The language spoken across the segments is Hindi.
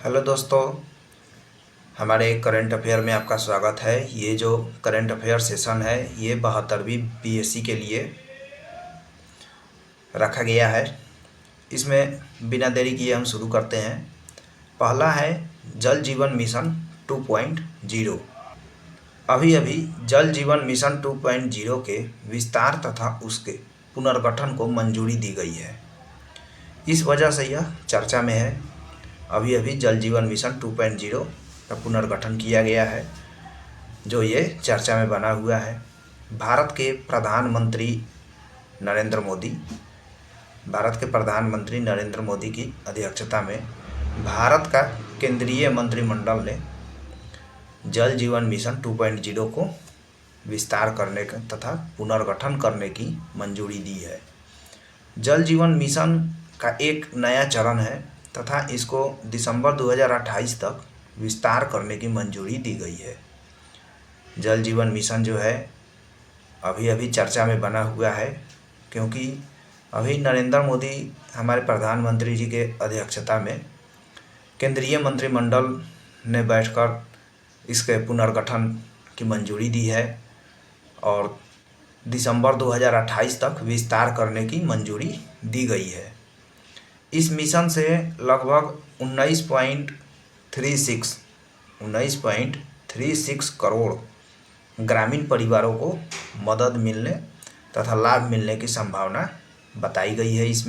हेलो दोस्तों, हमारे करंट अफेयर में आपका स्वागत है। ये जो करंट अफेयर सेशन है ये 72वीं बीएससी के लिए रखा गया है। इसमें बिना देरी किए हम शुरू करते हैं। पहला है जल जीवन मिशन 2.0। अभी अभी जल जीवन मिशन 2.0 के विस्तार तथा उसके पुनर्गठन को मंजूरी दी गई है। इस वजह से यह चर्चा में है। अभी अभी जल जीवन मिशन 2.0 का पुनर्गठन किया गया है जो ये चर्चा में बना हुआ है। भारत के प्रधानमंत्री नरेंद्र मोदी की अध्यक्षता में भारत का केंद्रीय मंत्रिमंडल ने जल जीवन मिशन 2.0 को विस्तार करने का तथा पुनर्गठन करने की मंजूरी दी है। जल जीवन मिशन का एक नया चरण है तथा इसको दिसंबर 2028 तक विस्तार करने की मंजूरी दी गई है। जल जीवन मिशन जो है अभी अभी चर्चा में बना हुआ है क्योंकि अभी नरेंद्र मोदी हमारे प्रधानमंत्री जी के अध्यक्षता में केंद्रीय मंत्रिमंडल ने बैठकर इसके पुनर्गठन की मंजूरी दी है और दिसंबर 2028 तक विस्तार करने की मंजूरी दी गई है। इस मिशन से लगभग 19.36 करोड़ ग्रामीण परिवारों को मदद मिलने तथा लाभ मिलने की संभावना बताई गई है। इस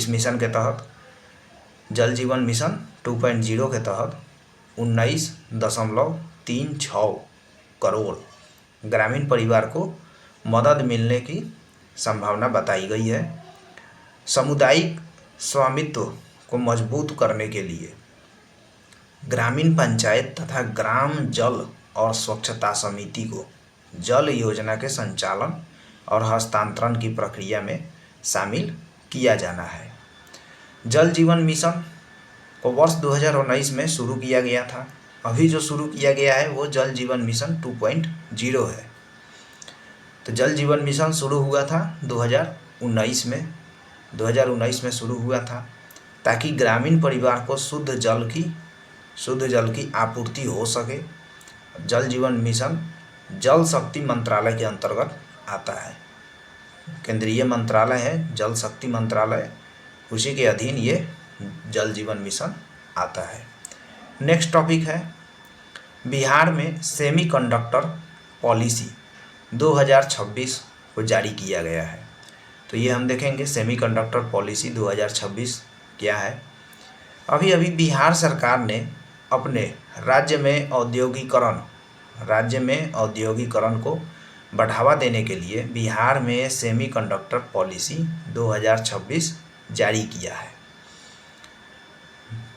मिशन के तहत जल जीवन मिशन 2.0 के तहत 19.36 करोड़ ग्रामीण परिवार को मदद मिलने की संभावना बताई गई है। सामुदायिक स्वामित्व को मजबूत करने के लिए ग्रामीण पंचायत तथा ग्राम जल और स्वच्छता समिति को जल योजना के संचालन और हस्तांतरण की प्रक्रिया में शामिल किया जाना है। जल जीवन मिशन को वर्ष 2019 में शुरू किया गया था। अभी जो शुरू किया गया है वो जल जीवन मिशन 2.0 है। तो जल जीवन मिशन शुरू हुआ था 2019 में शुरू हुआ था ताकि ग्रामीण परिवार को शुद्ध जल की आपूर्ति हो सके। जल जीवन मिशन जल शक्ति मंत्रालय के अंतर्गत आता है। केंद्रीय मंत्रालय है जल शक्ति मंत्रालय, उसी के अधीन ये जल जीवन मिशन आता है। नेक्स्ट टॉपिक है बिहार में सेमीकंडक्टर पॉलिसी 2026 को जारी किया गया है। तो ये हम देखेंगे सेमीकंडक्टर पॉलिसी 2026 क्या है। अभी अभी बिहार सरकार ने अपने राज्य में औद्योगिकरण को बढ़ावा देने के लिए बिहार में सेमीकंडक्टर पॉलिसी 2026 जारी किया है।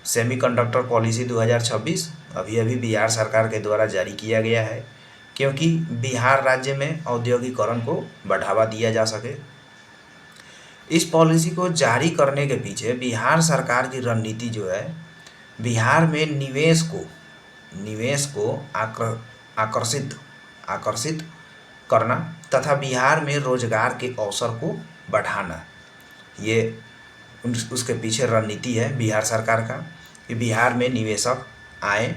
सेमीकंडक्टर पॉलिसी 2026 अभी अभी बिहार सरकार के द्वारा जारी किया गया है क्योंकि बिहार राज्य में औद्योगिकरण को बढ़ावा दिया जा सके। इस पॉलिसी को जारी करने के पीछे बिहार सरकार की रणनीति जो है बिहार में निवेश को आकर्षित करना तथा बिहार में रोजगार के अवसर को बढ़ाना, ये उसके पीछे रणनीति है बिहार सरकार का कि बिहार में निवेशक आए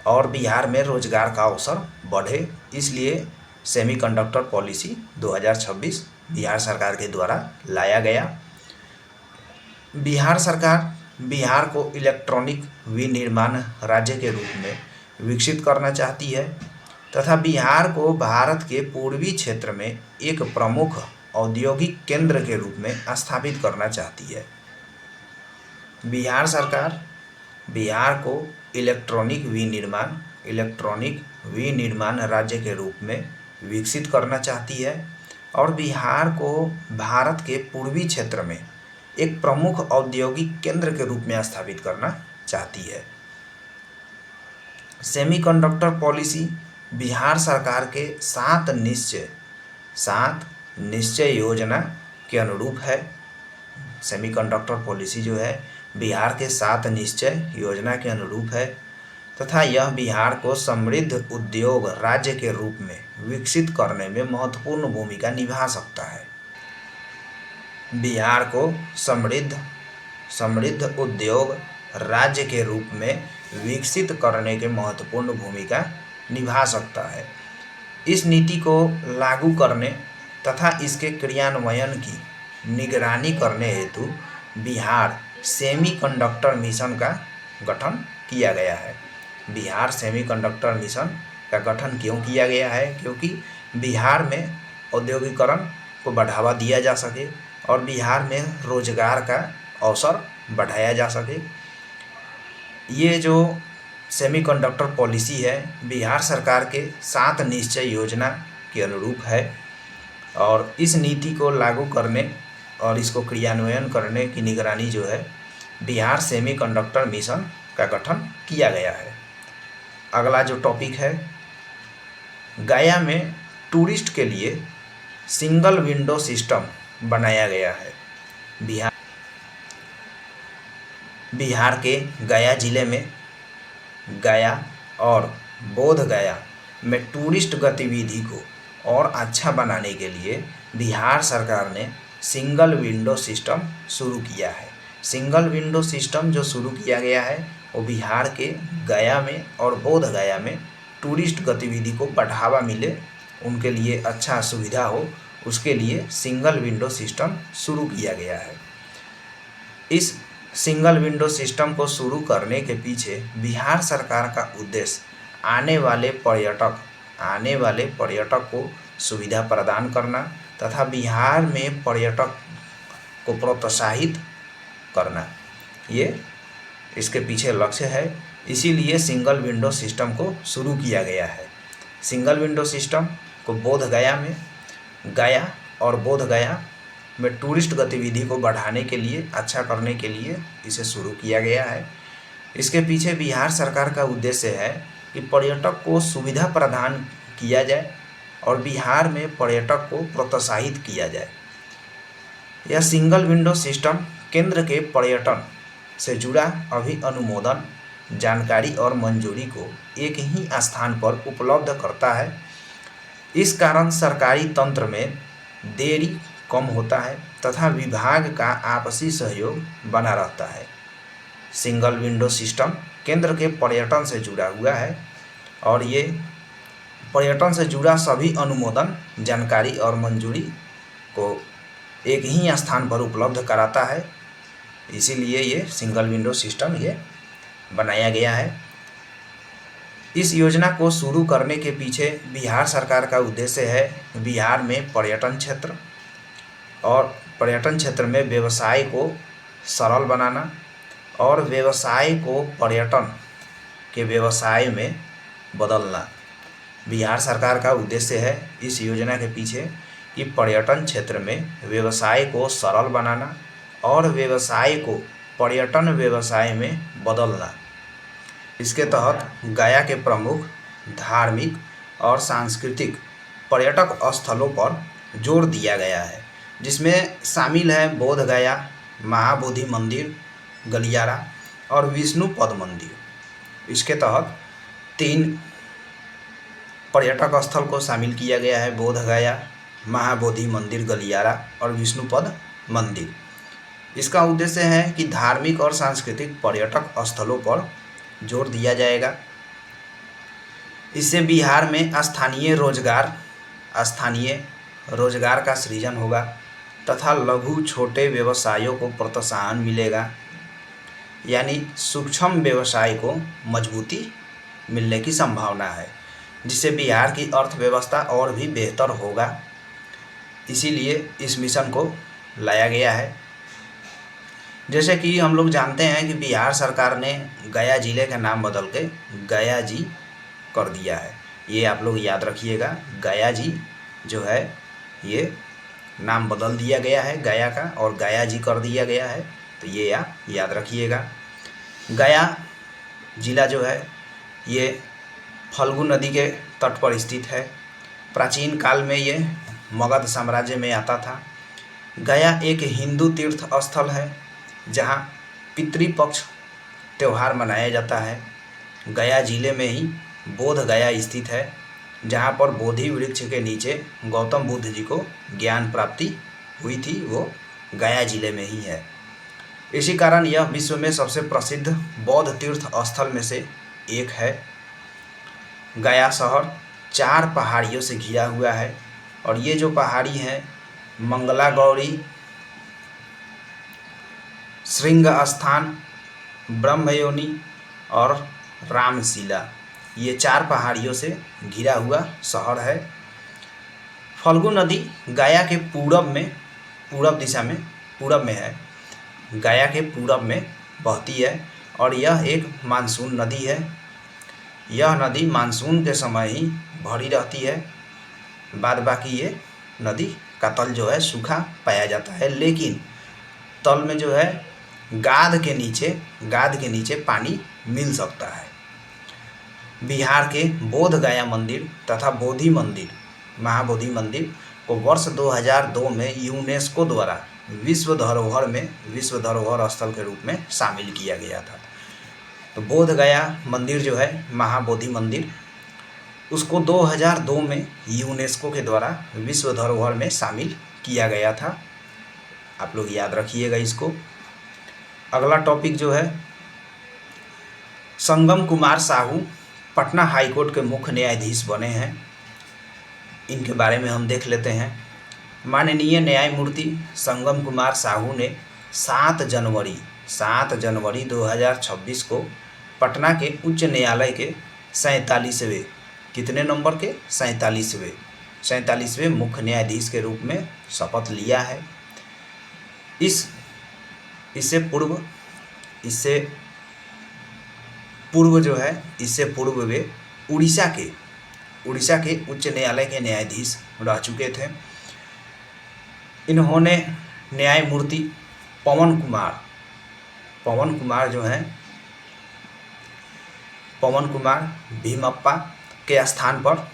और बिहार में रोजगार का अवसर बढ़े। इसलिए सेमीकंडक्टर पॉलिसी 2026 बिहार सरकार के द्वारा लाया गया। बिहार सरकार बिहार को इलेक्ट्रॉनिक विनिर्माण राज्य के रूप में विकसित करना चाहती है तथा बिहार को भारत के पूर्वी क्षेत्र में एक प्रमुख औद्योगिक केंद्र के रूप में स्थापित करना चाहती है। बिहार सरकार बिहार को इलेक्ट्रॉनिक विनिर्माण राज्य के रूप में विकसित करना चाहती है और बिहार को भारत के पूर्वी क्षेत्र में एक प्रमुख औद्योगिक केंद्र के रूप में स्थापित करना चाहती है। सेमीकंडक्टर पॉलिसी बिहार सरकार के 7 निश्चय योजना के अनुरूप है। सेमीकंडक्टर पॉलिसी जो है बिहार के 7 निश्चय योजना के अनुरूप है तथा यह बिहार को समृद्ध उद्योग राज्य के रूप में विकसित करने में महत्वपूर्ण भूमिका निभा सकता है। बिहार को समृद्ध उद्योग राज्य के रूप में विकसित करने के महत्वपूर्ण भूमिका निभा सकता है। इस नीति को लागू करने तथा इसके क्रियान्वयन की निगरानी करने हेतु बिहार सेमीकंडक्टर मिशन का गठन किया गया है। बिहार सेमीकंडक्टर मिशन का गठन क्यों किया गया है? क्योंकि बिहार में औद्योगिकरण को बढ़ावा दिया जा सके और बिहार में रोजगार का अवसर बढ़ाया जा सके। ये जो सेमीकंडक्टर पॉलिसी है बिहार सरकार के 7 निश्चय योजना के अनुरूप है और इस नीति को लागू करने और इसको क्रियान्वयन करने की निगरानी जो है बिहार सेमीकंडक्टर मिशन का गठन किया गया है। अगला जो टॉपिक है, गया में टूरिस्ट के लिए सिंगल विंडो सिस्टम बनाया गया है। बिहार के गया जिले में गया और बोध गया में टूरिस्ट गतिविधि को और अच्छा बनाने के लिए बिहार सरकार ने सिंगल विंडो सिस्टम शुरू किया है। सिंगल विंडो सिस्टम जो शुरू किया गया है वो बिहार के गया में और बोध गया में टूरिस्ट गतिविधि को बढ़ावा मिले, उनके लिए अच्छा सुविधा हो, उसके लिए सिंगल विंडो सिस्टम शुरू किया गया है। इस सिंगल विंडो सिस्टम को शुरू करने के पीछे बिहार सरकार का उद्देश्य आने वाले पर्यटक को सुविधा प्रदान करना तथा बिहार में पर्यटक को प्रोत्साहित करना, ये इसके पीछे लक्ष्य है। इसीलिए सिंगल विंडो सिस्टम को शुरू किया गया है। सिंगल विंडो सिस्टम को बोध गया में गया और बोध गया में टूरिस्ट गतिविधि को बढ़ाने के लिए, अच्छा करने के लिए इसे शुरू किया गया है। इसके पीछे बिहार सरकार का उद्देश्य है कि पर्यटक को सुविधा प्रदान किया जाए और बिहार में पर्यटक को प्रोत्साहित किया जाए। यह सिंगल विंडो सिस्टम केंद्र के पर्यटन से जुड़ा अभी अनुमोदन, जानकारी और मंजूरी को एक ही स्थान पर उपलब्ध करता है। इस कारण सरकारी तंत्र में देरी कम होता है तथा विभाग का आपसी सहयोग बना रहता है। सिंगल विंडो सिस्टम केंद्र के पर्यटन से जुड़ा हुआ है और ये पर्यटन से जुड़ा सभी अनुमोदन, जानकारी और मंजूरी को एक ही स्थान पर उपलब्ध कराता है। इसीलिए ये सिंगल विंडो सिस्टम ये बनाया गया है। इस योजना को शुरू करने के पीछे बिहार सरकार का उद्देश्य है बिहार में पर्यटन क्षेत्र में व्यवसाय को सरल बनाना और व्यवसाय को पर्यटन के व्यवसाय में बदलना। बिहार सरकार का उद्देश्य है इस योजना के पीछे कि पर्यटन क्षेत्र में व्यवसाय को सरल बनाना और व्यवसाय को पर्यटन व्यवसाय में बदलना। इसके तहत गया के प्रमुख धार्मिक और सांस्कृतिक पर्यटक स्थलों पर जोर दिया गया है, जिसमें शामिल है बोध गया, महाबोधि मंदिर गलियारा और विष्णुपद मंदिर। इसके तहत 3 पर्यटक स्थल को शामिल किया गया है, बोध गया, महाबोधि मंदिर गलियारा और विष्णुपद मंदिर। इसका उद्देश्य है कि धार्मिक और सांस्कृतिक पर्यटक स्थलों पर जोर दिया जाएगा। इससे बिहार में स्थानीय रोजगार का सृजन होगा तथा लघु छोटे व्यवसायों को प्रोत्साहन मिलेगा, यानी सूक्ष्म व्यवसाय को मजबूती मिलने की संभावना है, जिससे बिहार की अर्थव्यवस्था और भी बेहतर होगा। इसीलिए इस मिशन को लाया गया है। जैसे कि हम लोग जानते हैं कि बिहार सरकार ने गया जिले का नाम बदल के गया जी कर दिया है। ये आप लोग याद रखिएगा, गया जी जो है ये नाम बदल दिया गया है गया का और गया जी कर दिया गया है, तो ये आप याद रखिएगा। गया जिला जो है ये फल्गु नदी के तट पर स्थित है। प्राचीन काल में ये मगध साम्राज्य में आता था। गया एक हिंदू तीर्थ स्थल है जहाँ पितृपक्ष त्यौहार मनाया जाता है। गया जिले में ही बोध गया स्थित है, जहाँ पर बोधि वृक्ष के नीचे गौतम बुद्ध जी को ज्ञान प्राप्ति हुई थी, वो गया जिले में ही है। इसी कारण यह विश्व में सबसे प्रसिद्ध बौद्ध तीर्थ स्थल में से एक है। गया शहर 4 पहाड़ियों से घिरा हुआ है और ये जो पहाड़ी हैं मंगला गौरी, श्रृंग स्थान, ब्रह्मयोनि और रामशिला, ये 4 पहाड़ियों से घिरा हुआ शहर है। फल्गु नदी गया के पूरब दिशा में, पूरब में है, गया के पूरब में बहती है और यह एक मानसून नदी है। यह नदी मानसून के समय ही भरी रहती है, बाद बाकी ये नदी का तल जो है सूखा पाया जाता है, लेकिन तल में जो है गाद के नीचे पानी मिल सकता है। बिहार के बोध गया मंदिर तथा बोधि मंदिर, महाबोधि मंदिर को वर्ष 2002 में यूनेस्को द्वारा विश्व धरोहर स्थल के रूप में शामिल किया गया था। तो बोध गया मंदिर जो है महाबोधि मंदिर, उसको 2002 में यूनेस्को के द्वारा विश्व धरोहर में शामिल किया गया था। आप लोग याद रखिएगा इसको। अगला टॉपिक जो है संगम कुमार साहू पटना हाई कोर्ट के मुख्य न्यायाधीश बने हैं। इनके बारे में हम देख लेते हैं। माननीय न्यायमूर्ति संगम कुमार साहू ने 7 जनवरी 2026 को पटना के उच्च न्यायालय के 47वें, कितने नंबर के 47वें मुख्य न्यायाधीश के रूप में शपथ लिया है। इससे पूर्व वे उड़ीसा के उच्च न्यायालय के न्यायाधीश रह चुके थे। इन्होंने न्यायमूर्ति पवन कुमार भीमप्पा के स्थान पर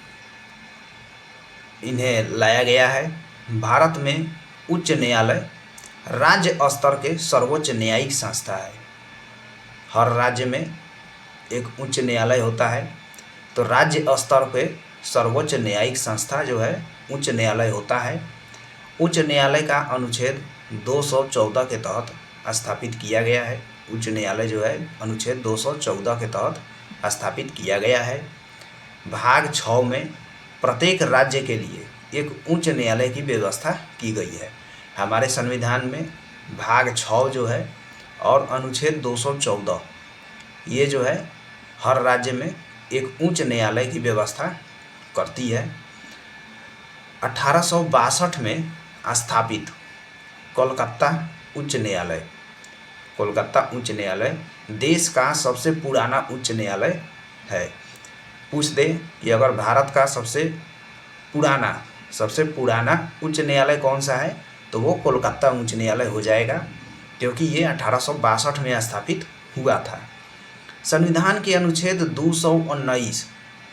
इन्हें लाया गया है। भारत में उच्च न्यायालय राज्य स्तर के सर्वोच्च न्यायिक संस्था है। हर राज्य में एक उच्च न्यायालय होता है, तो राज्य स्तर पे सर्वोच्च न्यायिक संस्था जो है उच्च न्यायालय होता है। उच्च न्यायालय का अनुच्छेद 214 के तहत स्थापित किया गया है। उच्च न्यायालय जो है अनुच्छेद 214 के तहत स्थापित किया गया है। भाग 6 में प्रत्येक राज्य के लिए एक उच्च न्यायालय की व्यवस्था की गई है। हमारे संविधान में भाग 6 जो है और अनुच्छेद 214 ये जो है हर राज्य में एक उच्च न्यायालय की व्यवस्था करती है। 1862 में स्थापित कोलकाता उच्च न्यायालय देश का सबसे पुराना उच्च न्यायालय है। पूछ दे कि अगर भारत का सबसे पुराना उच्च न्यायालय कौन सा है, तो वो कोलकाता उच्च न्यायालय हो जाएगा, क्योंकि ये 1862 में स्थापित हुआ था। संविधान के अनुच्छेद 219,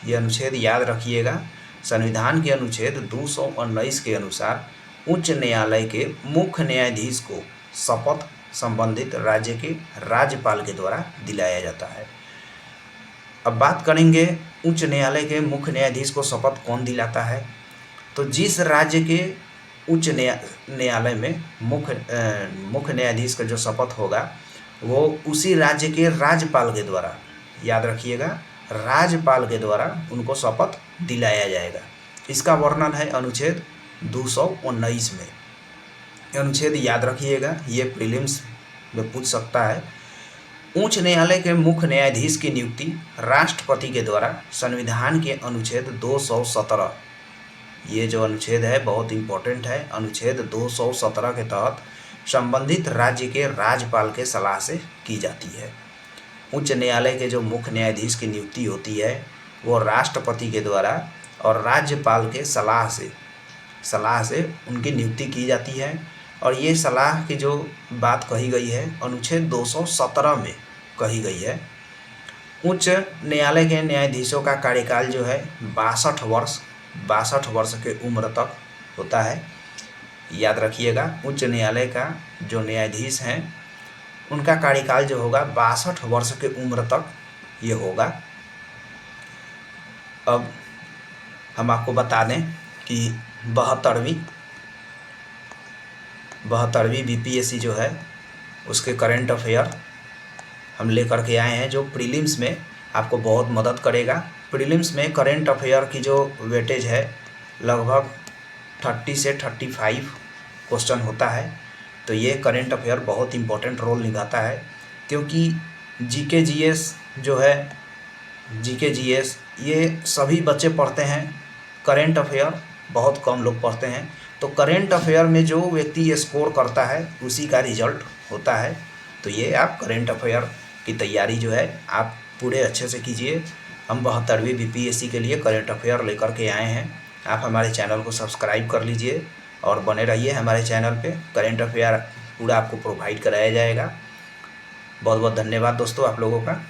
ये अनुच्छेद याद रखिएगा, संविधान के अनुच्छेद 219 के अनुसार उच्च न्यायालय के मुख्य न्यायाधीश को शपथ संबंधित राज्य के राज्यपाल के द्वारा दिलाया जाता है। अब बात करेंगे उच्च न्यायालय के मुख्य न्यायाधीश को शपथ कौन दिलाता है। तो जिस राज्य के उच्च न्यायालय में मुख्य न्यायाधीश का जो शपथ होगा वो उसी राज्य के राज्यपाल के द्वारा, याद रखिएगा, राज्यपाल के द्वारा उनको शपथ दिलाया जाएगा। इसका वर्णन है अनुच्छेद 219 में। अनुच्छेद याद रखिएगा, ये प्रीलिम्स में पूछ सकता है। उच्च न्यायालय के मुख्य न्यायाधीश की नियुक्ति राष्ट्रपति के द्वारा संविधान के अनुच्छेद 217, ये जो अनुच्छेद है बहुत इम्पोर्टेंट है, अनुच्छेद 217 के तहत संबंधित राज्य के राज्यपाल के सलाह से की जाती है। उच्च न्यायालय के जो मुख्य न्यायाधीश की नियुक्ति होती है वो राष्ट्रपति के द्वारा और राज्यपाल के सलाह से उनकी नियुक्ति की जाती है। और ये सलाह की जो बात कही गई है अनुच्छेद 217 में कही गई है। उच्च न्यायालय के न्यायाधीशों का कार्यकाल जो है 62 वर्ष के उम्र तक होता है। याद रखिएगा, उच्च न्यायालय का जो न्यायाधीश हैं उनका कार्यकाल जो होगा 62 वर्ष के उम्र तक ये होगा। अब हम आपको बता दें कि 72वीं बीपीएससी जो है उसके करंट अफेयर हम लेकर के आए हैं, जो प्रीलिम्स में आपको बहुत मदद करेगा। प्रीलिम्स में करंट अफेयर की जो वेटेज है लगभग 30 से 35 क्वेश्चन होता है। तो ये करंट अफेयर बहुत इम्पोर्टेंट रोल निभाता है, क्योंकि जीके जीएस जो है, जीके जीएस ये सभी बच्चे पढ़ते हैं, करंट अफेयर बहुत कम लोग पढ़ते हैं। तो करंट अफेयर में जो व्यक्ति स्कोर करता है उसी का रिजल्ट होता है। तो ये आप करंट अफेयर की तैयारी जो है आप पूरे अच्छे से कीजिए। हम 72वीं बीपीएससी के लिए करंट अफेयर लेकर के आए हैं। आप हमारे चैनल को सब्सक्राइब कर लीजिए और बने रहिए हमारे चैनल पे। करंट अफेयर पूरा आपको प्रोवाइड कराया जाएगा। बहुत बहुत धन्यवाद दोस्तों आप लोगों का।